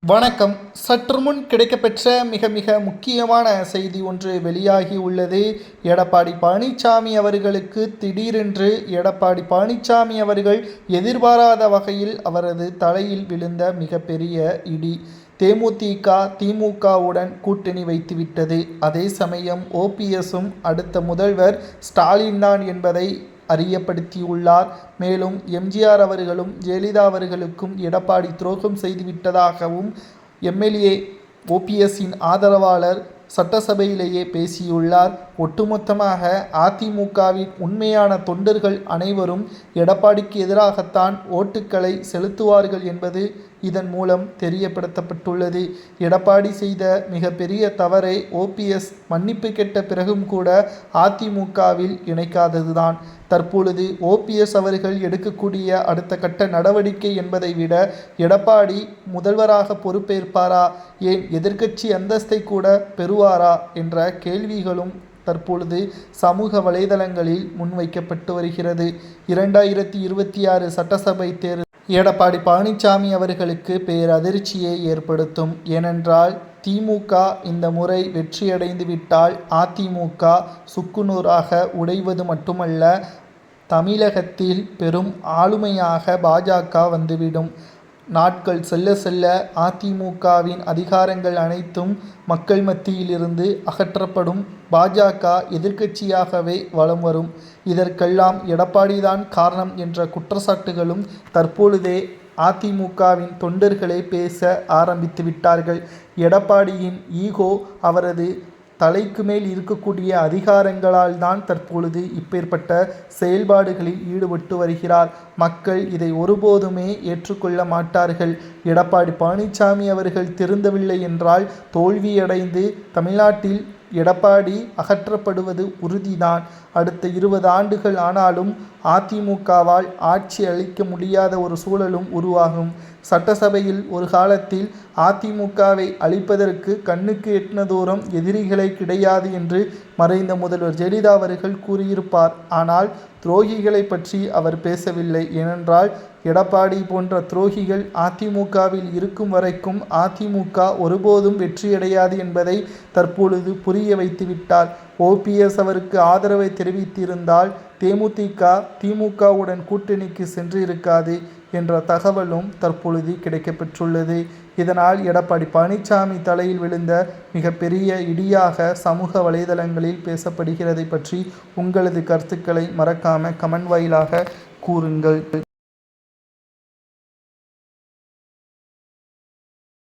வணக்கம். சற்று முன் கிடைக்கப்பெற்ற மிக மிக முக்கியமான செய்தி ஒன்று வெளியாகி உள்ளது. எடப்பாடி பழனிசாமி அவர்களுக்கு திடீரென்று எடப்பாடி பழனிசாமி அவர்கள் எதிர்பாராத வகையில் அவரது தலையில் விழுந்த மிகப்பெரிய இடி தேமுதிக திமுகவுடன் கூட்டணி வைத்துவிட்டது. அதே சமயம் ஓபிஎஸும் அடுத்த முதல்வர் ஸ்டாலின் தான் என்பதை அறியப்படுத்தியுள்ளார். மேலும் எம்ஜிஆர் அவர்களும் ஜெயலலிதா அவர்களுக்கும் எடப்பாடி துரோகம் செய்துவிட்டதாகவும் எம்எல்ஏ ஓபிஎஸ்ஸின் ஆதரவாளர் சட்டசபையிலேயே பேசியுள்ளார். ஒட்டுமொத்தமாக அதிமுகவின் உண்மையான தொண்டர்கள் அனைவரும் எடப்பாடிக்கு எதிராகத்தான் ஓட்டுக்களை செலுத்துவார்கள் என்பது இதன் மூலம் தெரியப்படுத்தப்பட்டுள்ளது. எடப்பாடி செய்த மிகப்பெரிய தவறை ஓபிஎஸ் மன்னிப்பு கேட்ட பிறகும் கூட அதிமுகவில் இணைக்காததுதான். தற்பொழுது ஓபிஎஸ் அவர்கள் எடுக்கக்கூடிய அடுத்த கட்ட நடவடிக்கை என்பதை விட எடப்பாடி முதல்வராக பொறுப்பேற்பாரா, ஏன் எதிர்க்கட்சி அந்தஸ்தை கூட பெறுவாரா என்ற கேள்விகளும் தற்பொழுது சமூக வலைதளங்களில் முன்வைக்கப்பட்டு வருகிறது. 2026 சட்டசபை தேர்தல் எடப்பாடி பழனிசாமி அவர்களுக்கு பேரதிர்ச்சியை ஏற்படுத்தும். ஏனென்றால் திமுக இந்த முறை வெற்றியடைந்து விட்டால் அதிமுக சுக்குநூறாக உடைவது மட்டுமல்ல, தமிழகத்தில் பெரும் ஆளுமையாக பாஜக வந்துவிடும். நாட்கள் செல்ல செல்ல அதிமுகவின் அதிகாரங்கள் அனைத்தும் மக்கள் மத்தியிலிருந்து அகற்றப்படும். பாஜக எதிர்க்கட்சியாகவே வலம் வரும். இதற்கெல்லாம் எடப்பாடிதான் காரணம் என்ற குற்றச்சாட்டுகளும் தற்பொழுதே அதிமுகவின் தொண்டர்களே பேச ஆரம்பித்து விட்டார்கள். எடப்பாடியின் ஈகோ, அவரது தலைக்கு மேல் இருக்கக்கூடிய அதிகாரங்களால் தான் தற்பொழுது இப்பேற்பட்ட செயல்பாடுகளில் ஈடுபட்டு வருகிறார். மக்கள் இதை ஒருபோதுமே ஏற்றுக்கொள்ள மாட்டார்கள். எடப்பாடி பழனிசாமி அவர்கள் திருந்தவில்லை என்றால் தோல்வியடைந்து தமிழ்நாட்டில் எடப்பாடி அகற்றப்படுவது உறுதிதான். அடுத்த 20 ஆண்டுகள் ஆனாலும் அதிமுகவால் ஆட்சி அளிக்க முடியாத ஒரு சூழலும் உருவாகும். சட்டசபையில் ஒரு காலத்தில் அதிமுகவை அழிப்பதற்கு கண்ணுக்கு எட்டின தூரம் எதிரிகளே கிடையாது என்று மறைந்த முதல்வர் ஜெயலலிதா அவர்கள் கூறியிருப்பார். ஆனால் துரோகிகளை பற்றி அவர் பேசவில்லை. ஏனென்றால் எடப்பாடி போன்ற துரோகிகள் அதிமுகவில் இருக்கும் வரைக்கும் அதிமுக ஒருபோதும் வெற்றியடையாது என்பதை தற்பொழுது புரிய வைத்துவிட்டார். ஓபிஎஸ் அவருக்கு ஆதரவை தெரிவித்திருந்தால் தேமுதிக திமுகவுடன் கூட்டணிக்கு சென்று இருக்காது என்ற தகவலும் தற்பொழுது கிடைக்கப்பெற்றுள்ளது. இதனால் எடப்பாடி பழனிசாமி தலையில் விழுந்த மிகப்பெரிய இடியாக சமூக வலைதளங்களில் பேசப்படுகிறதை பற்றி உங்களது கருத்துக்களை மறக்காம கமெண்ட் வாயிலாக கூறுங்கள்.